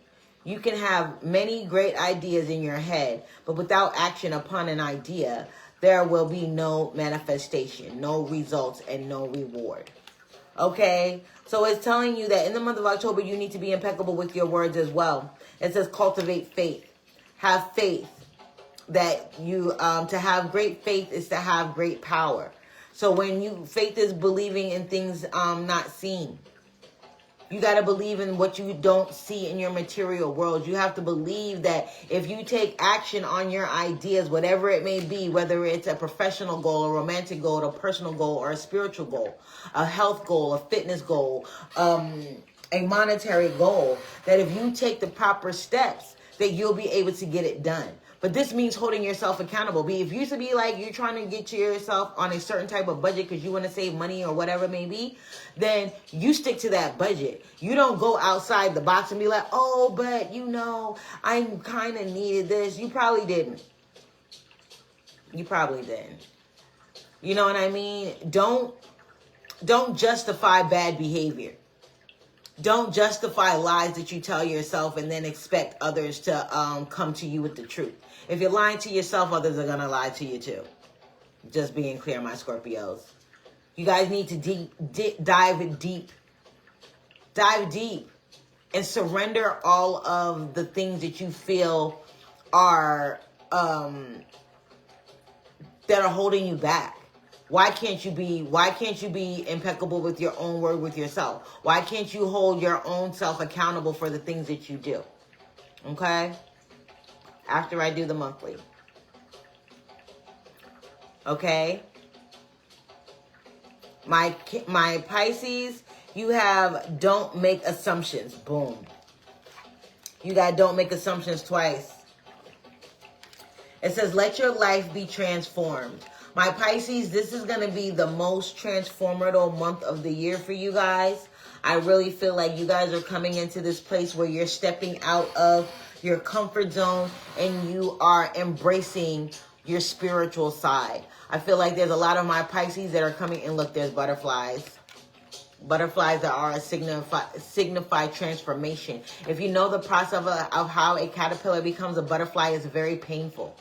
You can have many great ideas in your head, but without action upon an idea, there will be no manifestation, no results, and no reward. Okay? So it's telling you that in the month of October, you need to be impeccable with your words as well. It says cultivate faith. Have faith. That you, to have great faith is to have great power. So when faith is believing in things not seen. You got to believe in what you don't see in your material world. You have to believe that if you take action on your ideas, whatever it may be, whether it's a professional goal, a romantic goal, a personal goal, or a spiritual goal, a health goal, a fitness goal, a monetary goal, that if you take the proper steps, that you'll be able to get it done. But this means holding yourself accountable. If you used to be like you're trying to get yourself on a certain type of budget because you want to save money or whatever it may be, then you stick to that budget. You don't go outside the box and be like, oh, but I kind of needed this. You probably didn't. You probably didn't. You know what I mean? Don't justify bad behavior. Don't justify lies that you tell yourself and then expect others to come to you with the truth. If you're lying to yourself, others are going to lie to you too. Just being clear, my Scorpios. You guys need to dive deep. Dive deep and surrender all of the things that you feel are that are holding you back. Why can't you be impeccable with your own word with yourself? Why can't you hold your own self accountable for the things that you do? Okay? After I do the monthly. Okay? My Pisces, you have don't make assumptions. Boom. You got don't make assumptions twice. It says let your life be transformed. My Pisces, this is going to be the most transformative month of the year for you guys. I really feel like you guys are coming into this place where you're stepping out of your comfort zone and you are embracing your spiritual side. I feel like there's a lot of my Pisces that are coming, and look, there's butterflies. Butterflies that are a signify transformation. If you know the process of how a caterpillar becomes a butterfly, is very painful.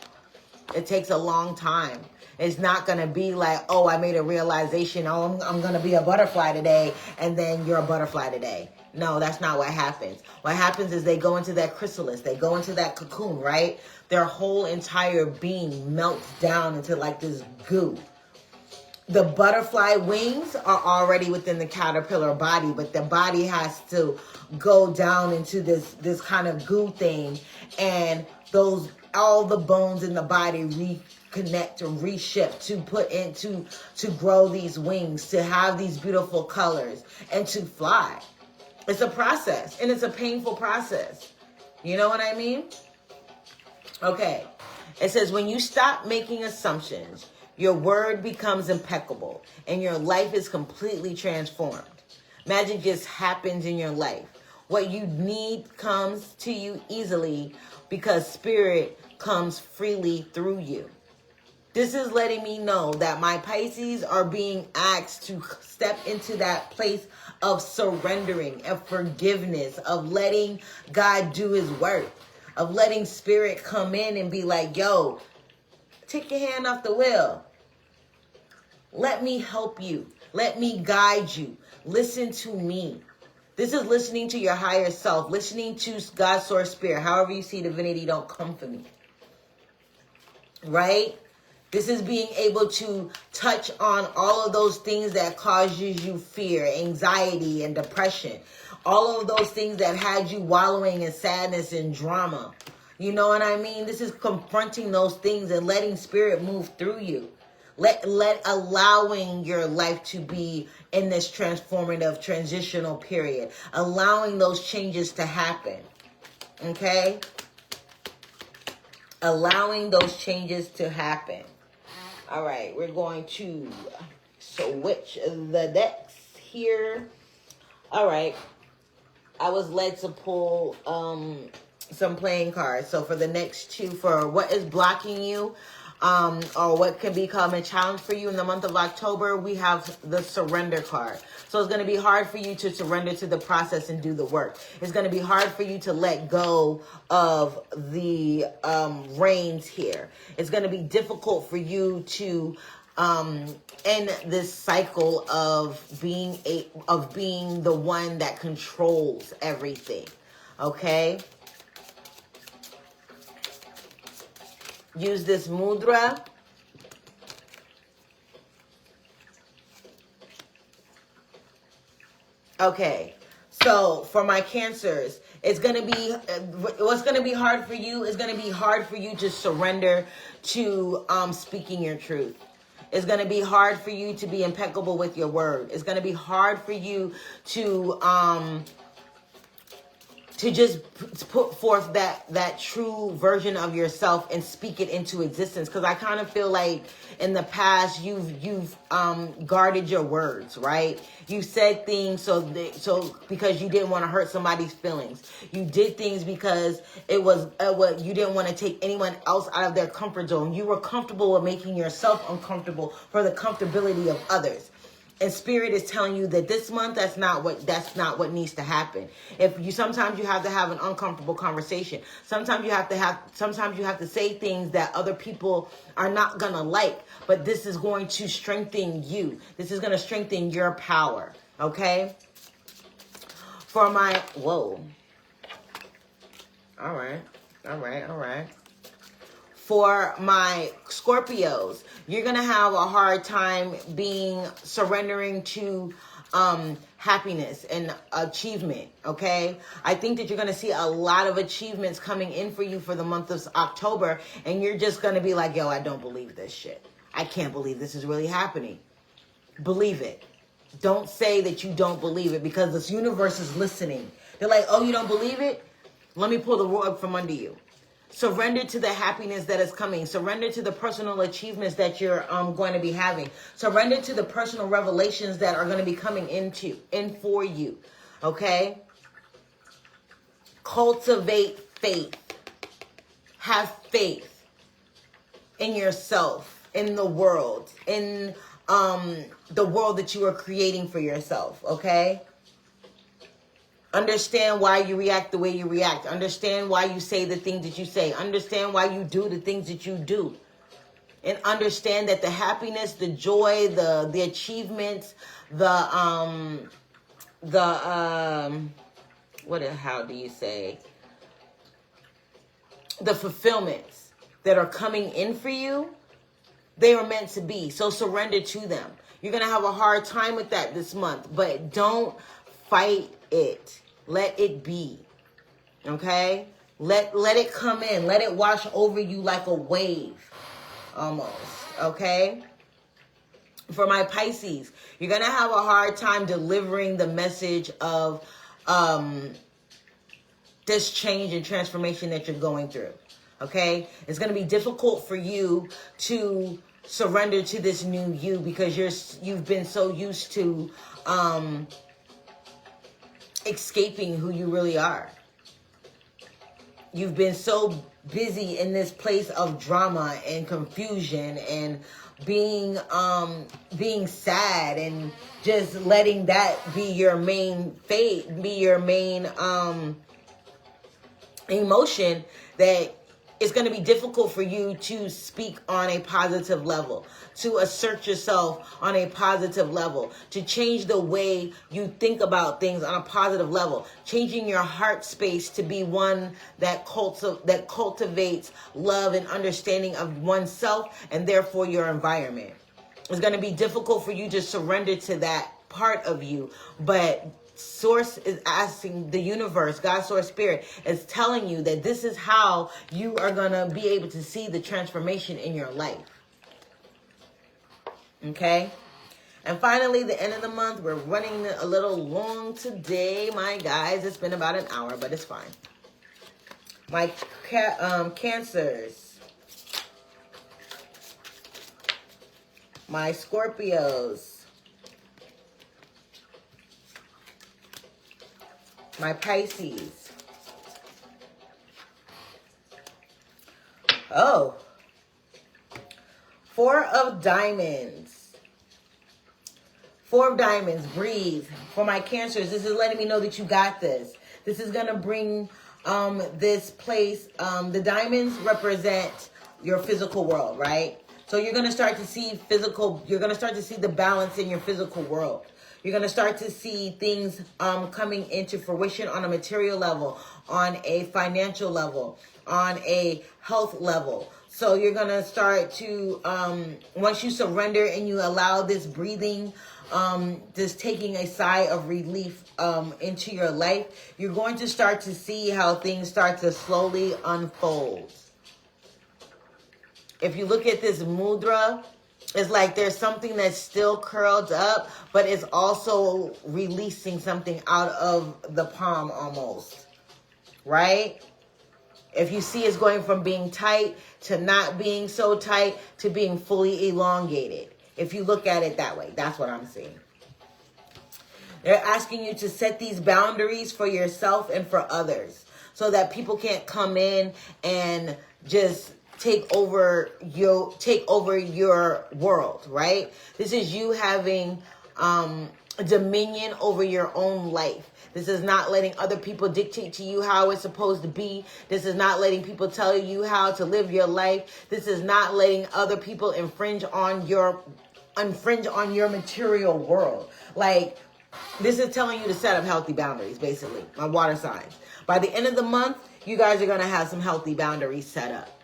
It takes a long time. It's not going to be like, oh, I made a realization, oh, I'm going to be a butterfly today, and then you're a butterfly today. No, that's not what happens. What happens is they go into that chrysalis. They go into that cocoon, right? Their whole entire being melts down into like this goo. The butterfly wings are already within the caterpillar body, but the body has to go down into this kind of goo thing, and all the bones in the body reconnect or reshift to grow these wings, to have these beautiful colors, and to fly. It's a process, and it's a painful process. You know what I mean? Okay. It says when you stop making assumptions, your word becomes impeccable, and your life is completely transformed. Magic just happens in your life. What you need comes to you easily because spirit comes freely through you. This is letting me know that my Pisces are being asked to step into that place of surrendering, of forgiveness, of letting God do his work, of letting spirit come in and be like, yo, take your hand off the wheel. Let me help you. Let me guide you. Listen to me. This is listening to your higher self, listening to God, source, spirit. However you see divinity, don't come for me. Right? This is being able to touch on all of those things that causes you fear, anxiety, and depression. All of those things that had you wallowing in sadness and drama. You know what I mean? This is confronting those things and letting spirit move through you. Allowing your life to be in this transformative, transitional period. Allowing those changes to happen. Okay? Allowing those changes to happen. All right, we're going to switch the decks here. All right. I was led to pull some playing cards. So for the next two, for what is blocking you, or what can become a challenge for you in the month of October, we have the surrender card. So it's going to be hard for you to surrender to the process and do the work. It's going to be hard for you to let go of the reins here. It's going to be difficult for you to end this cycle of being the one that controls everything. Okay? Use this mudra. Okay, so for my Cancers, it's going to be, what's going to be hard for you is going to be hard for you to surrender to speaking your truth. It's going to be hard for you to be impeccable with your word. It's going to be hard for you to just put forth that true version of yourself and speak it into existence. Because I kind of feel like in the past you've guarded your words, right? You said things so because you didn't want to hurt somebody's feelings. You did things because it was what you didn't want to take anyone else out of their comfort zone. You were comfortable with making yourself uncomfortable for the comfortability of others. And spirit is telling you that this month, that's not what needs to happen. Sometimes you have to have an uncomfortable conversation. Sometimes you have to say things that other people are not gonna like, but this is going to strengthen you. This is gonna strengthen your power. Okay? For my whoa. All right. For my Scorpios, you're going to have a hard time surrendering to happiness and achievement, okay? I think that you're going to see a lot of achievements coming in for you for the month of October, and you're just going to be like, yo, I don't believe this shit. I can't believe this is really happening. Believe it. Don't say that you don't believe it, because this universe is listening. They're like, oh, you don't believe it? Let me pull the rug from under you. Surrender to the happiness that is coming. Surrender to the personal achievements that you're going to be having. Surrender to the personal revelations that are going to be coming in for you. Okay? Cultivate faith. Have faith in yourself, in the world, in the world that you are creating for yourself. Okay? Understand why you react the way you react. Understand why you say the things that you say. Understand why you do the things that you do. And understand that the happiness, the joy, the achievements, how do you say? The fulfillments that are coming in for you, they are meant to be. So surrender to them. You're going to have a hard time with that this month, but don't fight it. Let it be. Okay? Let it come in. Let it wash over you like a wave. Almost. Okay? For my Pisces, you're going to have a hard time delivering the message of this change and transformation that you're going through. Okay? It's going to be difficult for you to surrender to this new you, because you've been so used to escaping who you really are. You've been so busy in this place of drama and confusion and being sad and just letting that be your main fate, be your main emotion, that it's going to be difficult for you to speak on a positive level, to assert yourself on a positive level, to change the way you think about things on a positive level, changing your heart space to be one that cultivates love and understanding of oneself and therefore your environment. It's going to be difficult for you to surrender to that part of you, but Source is asking, the universe, God, Source, Spirit is telling you that this is how you are going to be able to see the transformation in your life. Okay? And finally, the end of the month, we're running a little long today, my guys. It's been about an hour, but it's fine. My Cancers. My Scorpios. My Pisces. Oh. 4 of Diamonds. 4 of Diamonds. Breathe. For my Cancers, this is letting me know that you got this. This is going to bring this place. The diamonds represent your physical world, right? So you're going to start to see you're going to start to see the balance in your physical world. You're going to start to see things coming into fruition on a material level, on a financial level, on a health level. So you're going to start to, once you surrender and you allow this breathing, this taking a sigh of relief into your life, you're going to start to see how things start to slowly unfold. If you look at this mudra, it's like there's something that's still curled up, but it's also releasing something out of the palm almost, right? If you see it's going from being tight to not being so tight to being fully elongated. If you look at it that way, that's what I'm seeing. They're asking you to set these boundaries for yourself and for others so that people can't come in and just take over your world, right? This is you having dominion over your own life. This is not letting other people dictate to you how it's supposed to be. This is not letting people tell you how to live your life. This is not letting other people infringe on your material world. Like, this is telling you to set up healthy boundaries, basically, my water signs. By the end of the month, you guys are going to have some healthy boundaries set up.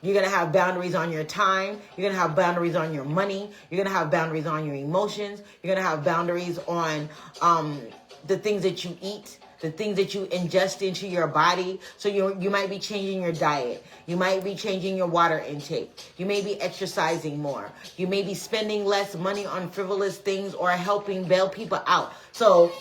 You're going to have boundaries on your time. You're going to have boundaries on your money. You're going to have boundaries on your emotions. You're going to have boundaries on the things that you eat, the things that you ingest into your body. So you might be changing your diet. You might be changing your water intake. You may be exercising more. You may be spending less money on frivolous things or helping bail people out. So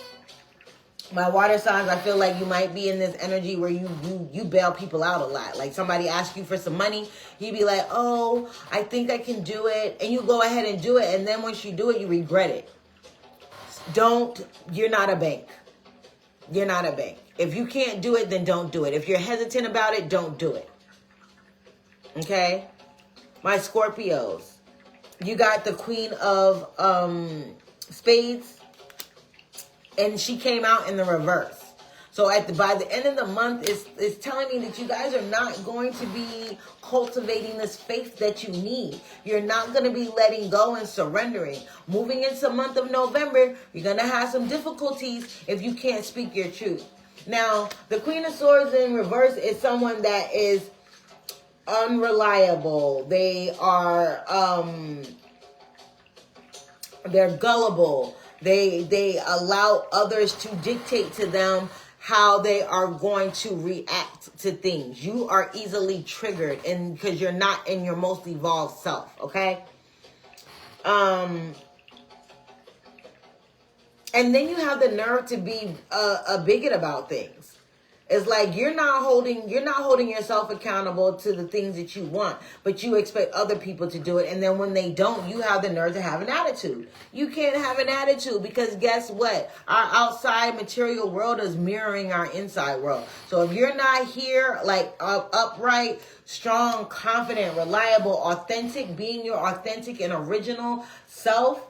my water signs, I feel like you might be in this energy where you bail people out a lot. Like somebody asks you for some money, you be like, oh, I think I can do it. And you go ahead and do it. And then once you do it, you regret it. You're not a bank. You're not a bank. If you can't do it, then don't do it. If you're hesitant about it, don't do it. Okay? My Scorpios, you got the Queen of Spades. And she came out in the reverse. So by the end of the month, it's telling me that you guys are not going to be cultivating this faith that you need. You're not going to be letting go and surrendering. Moving into the month of November, you're going to have some difficulties if you can't speak your truth. Now, the Queen of Swords in reverse is someone that is unreliable. They are, they're gullible. They allow others to dictate to them how they are going to react to things. You are easily triggered because you're not in your most evolved self, okay? And then you have the nerve to be a bigot about things. It's like you're not holding yourself accountable to the things that you want, but you expect other people to do it. And then when they don't, you have the nerve to have an attitude. You can't have an attitude because guess what? Our outside material world is mirroring our inside world. So if you're not here, like upright, strong, confident, reliable, authentic, being your authentic and original self,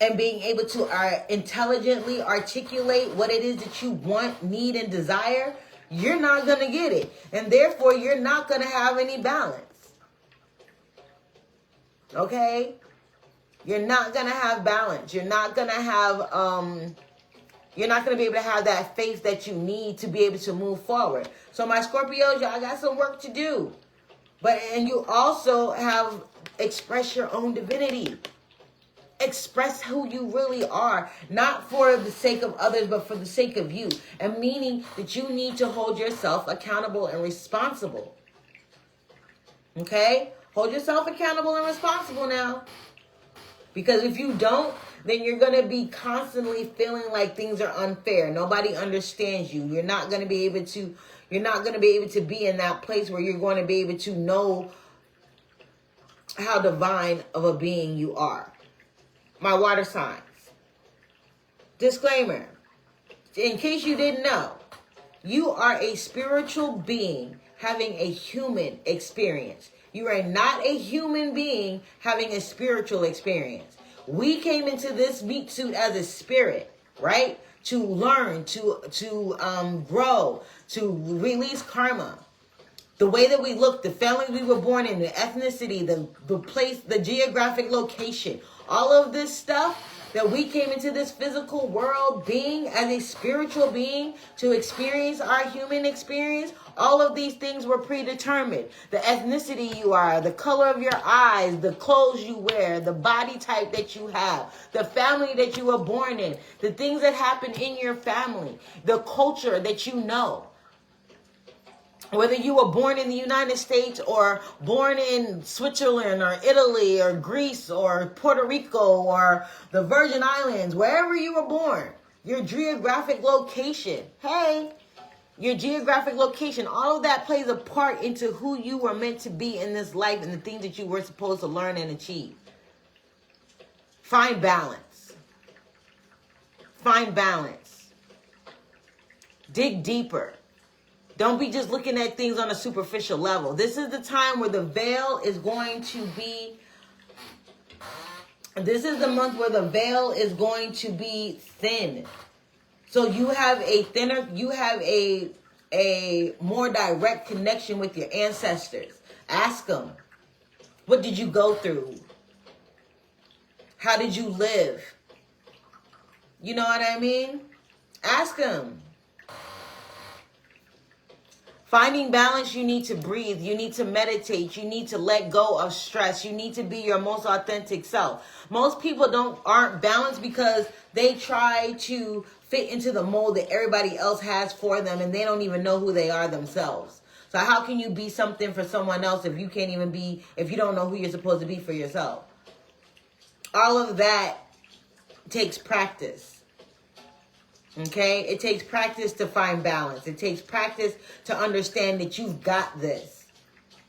and being able to intelligently articulate what it is that you want, need, and desire, you're not going to get it. And therefore, you're not going to have any balance. Okay? You're not going to have balance. You're not going to have, you're not going to be able to have that faith that you need to be able to move forward. So my Scorpios, y'all got some work to do. And you also have express your own divinity. Express who you really are, not for the sake of others, but for the sake of you. And meaning that you need to hold yourself accountable and responsible. Okay? Hold yourself accountable and responsible now. Because if you don't, then you're going to be constantly feeling like things are unfair. Nobody understands you. You're not going to be able to be in that place where you're going to be able to know how divine of a being you are. My water signs. Disclaimer. In case you didn't know, you are a spiritual being having a human experience. You are not a human being having a spiritual experience. We came into this meat suit as a spirit, right? To learn, to grow, to release karma. The way that we look, the family we were born in, the ethnicity, the place, the geographic location, all of this stuff that we came into this physical world being as a spiritual being to experience our human experience, all of these things were predetermined. The ethnicity you are, the color of your eyes, the clothes you wear, the body type that you have, the family that you were born in, the things that happen in your family, the culture that you know. Whether you were born in the United States or born in Switzerland or Italy or Greece or Puerto Rico or the Virgin Islands, wherever you were born, your geographic location, your geographic location, all of that plays a part into who you were meant to be in this life and the things that you were supposed to learn and achieve. Find balance. Find balance. Dig deeper. Don't be just looking at things on a superficial level. This is the time where the veil is going to be, this is the month where the veil is going to be thin. So you have a more direct connection with your ancestors. Ask them, what did you go through? How did you live? You know what I mean? Ask them. Finding balance, you need to breathe. You need to meditate. You need to let go of stress. You need to be your most authentic self. Most people aren't balanced because they try to fit into the mold that everybody else has for them, and they don't even know who they are themselves. So how can you be something for someone else if you don't know who you're supposed to be for yourself? All of that takes practice. Okay? It takes practice to find balance. It takes practice to understand that you've got this.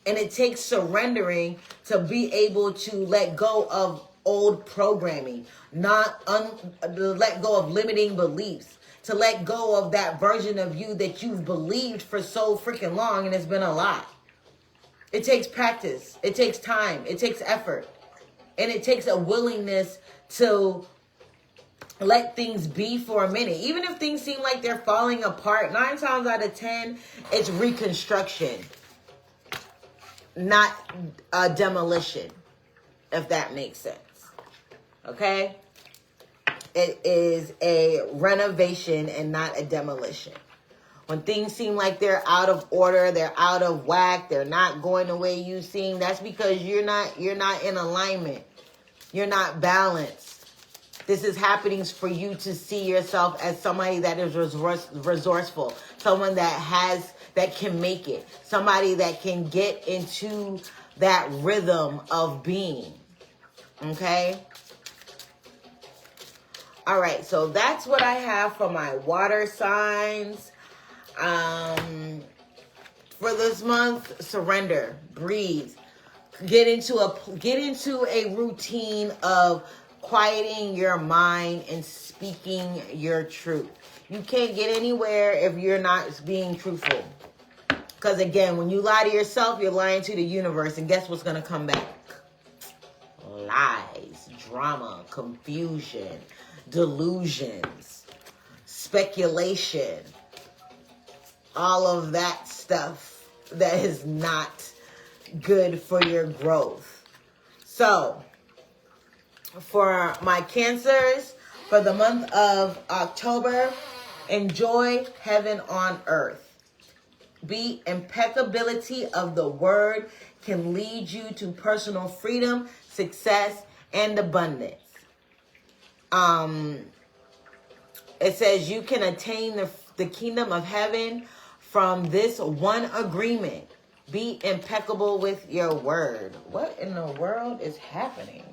And it takes surrendering to be able to let go of old programming, let go of limiting beliefs, to let go of that version of you that you've believed for so freaking long and it's been a lie. It takes practice. It takes time. It takes effort. And it takes a willingness to let things be for a minute. Even if things seem like they're falling apart, 9 times out of 10, it's reconstruction, not a demolition, if that makes sense. Okay? It is a renovation and not a demolition. When things seem like they're out of order, they're out of whack, they're not going the way you seem, that's because you're not in alignment. You're not balanced. This is happening for you to see yourself as somebody that is resourceful, someone that can make it, somebody that can get into that rhythm of being. Okay? All right, so that's what I have for my water signs. For this month, surrender, breathe, get into a routine of quieting your mind and speaking your truth. You can't get anywhere if you're not being truthful. Because again, when you lie to yourself, you're lying to the universe. And guess what's going to come back? Lies, drama, confusion, delusions, speculation, all of that stuff that is not good for your growth. So, for my Cancers, for the month of October, enjoy heaven on earth. The impeccability of the word can lead you to personal freedom, success, and abundance. It says you can attain the kingdom of heaven from this one agreement. Be impeccable with your word. What in the world is happening?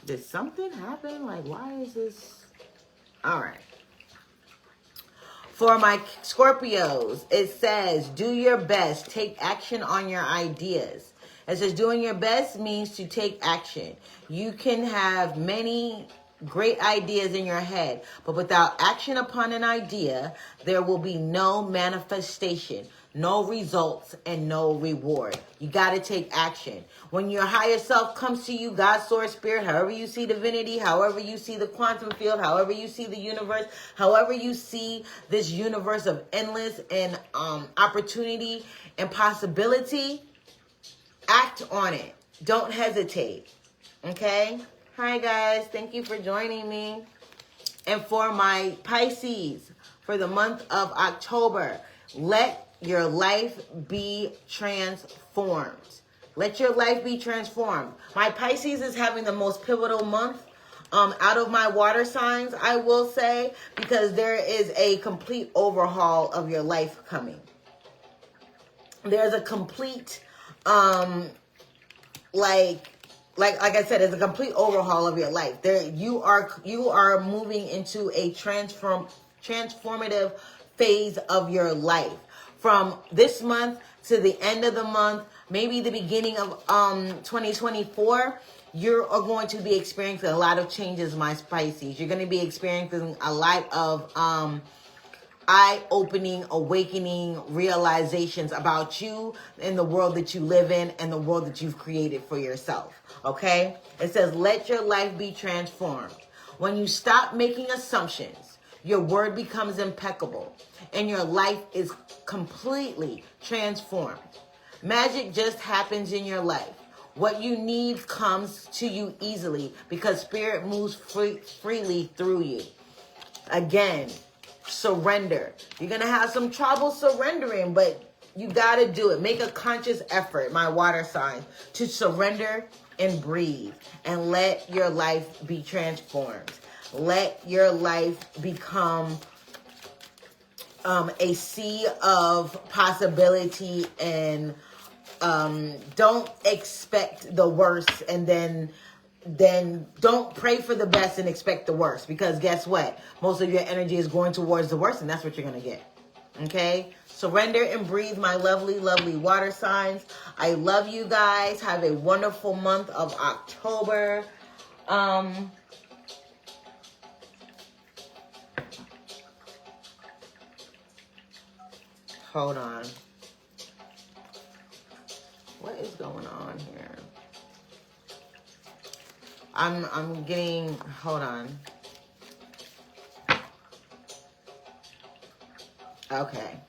Did something happen? Like, why is this? All right. For my Scorpios, it says, do your best. Take action on your ideas. It says doing your best means to take action. You can have many great ideas in your head, but without action upon an idea, there will be no manifestation, no results, and no reward. You got to take action. When your higher self comes to you, God, source, spirit, however you see divinity, however you see the quantum field, however you see the universe, however you see this universe of endless and opportunity and possibility, act on it. Don't hesitate. Okay? Hi, guys. Thank you for joining me. And for my Pisces, for the month of October, let your life be transformed. Let your life be transformed. My Pisces is having the most pivotal month out of my water signs, I will say, because there is a complete overhaul of your life coming. There's a complete, like I said, it's a complete overhaul of your life. You are moving into a transformative phase of your life. From this month to the end of the month, maybe the beginning of 2024, you are going to be experiencing a lot of changes, my Pisces. You're going to be experiencing a lot of eye-opening, awakening realizations about you and the world that you live in and the world that you've created for yourself. Okay? It says, let your life be transformed. When you stop making assumptions, your word becomes impeccable and your life is completely transformed. Magic just happens in your life. What you need comes to you easily because spirit moves freely through you. Again, surrender. You're going to have some trouble surrendering, but you got to do it. Make a conscious effort, my water sign, to surrender and breathe and let your life be transformed. Let your life become a sea of possibility, and don't expect the worst, and then don't pray for the best and expect the worst, because guess what? Most of your energy is going towards the worst, and that's what you're going to get. Okay? Surrender and breathe, my lovely, lovely water signs. I love you guys. Have a wonderful month of October. Hold on. What is going on here? I'm getting, hold on. Okay.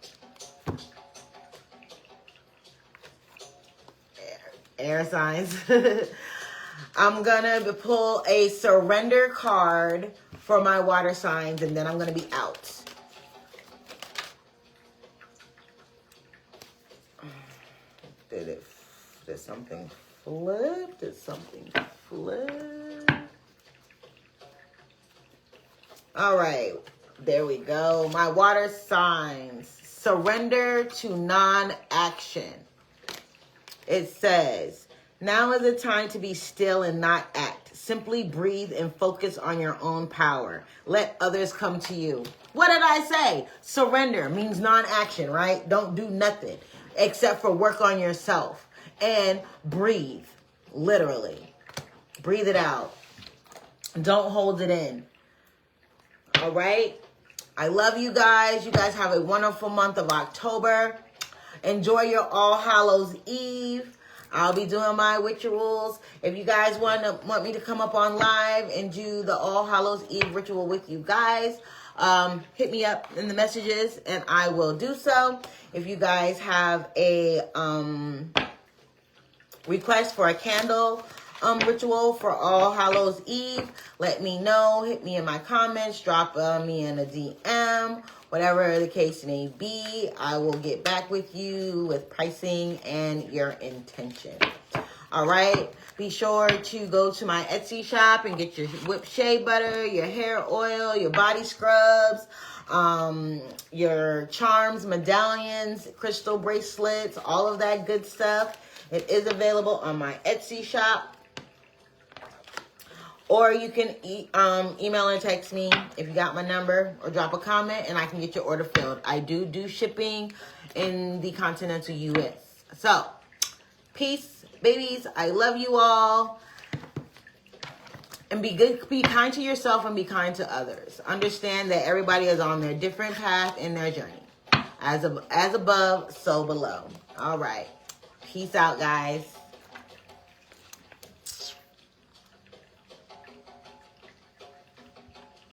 Air signs. I'm gonna pull a surrender card for my water signs, and then I'm gonna be out. Did something flip? Did something flip? All right, there we go. My water signs. Surrender to non-action. It says, now is the time to be still and not act. Simply breathe and focus on your own power. Let others come to you. What did I say? Surrender means non-action, right? Don't do nothing except for work on yourself. And breathe, literally. Breathe it out. Don't hold it in. All right? I love you guys. You guys have a wonderful month of October. Enjoy your All Hallows Eve. I'll be doing my rituals. If you guys want me to come up on live and do the All Hallows Eve ritual with you guys, hit me up in the messages and I will do so. If you guys have a request for a candle ritual for All Hallows Eve, let me know. Hit me in my comments, drop me in a DM, whatever the case may be. I will get back with you with pricing and your intention. All right, be sure to go to my Etsy shop and get your whipped shea butter, your hair oil, your body scrubs, your charms, medallions, crystal bracelets, all of that good stuff. It is available on my Etsy shop. Or you can email and text me if you got my number, or drop a comment and I can get your order filled. I do shipping in the continental US. So, peace, babies. I love you all. And be good, be kind to yourself and be kind to others. Understand that everybody is on their different path in their journey. As above, so below. All right. Peace out, guys.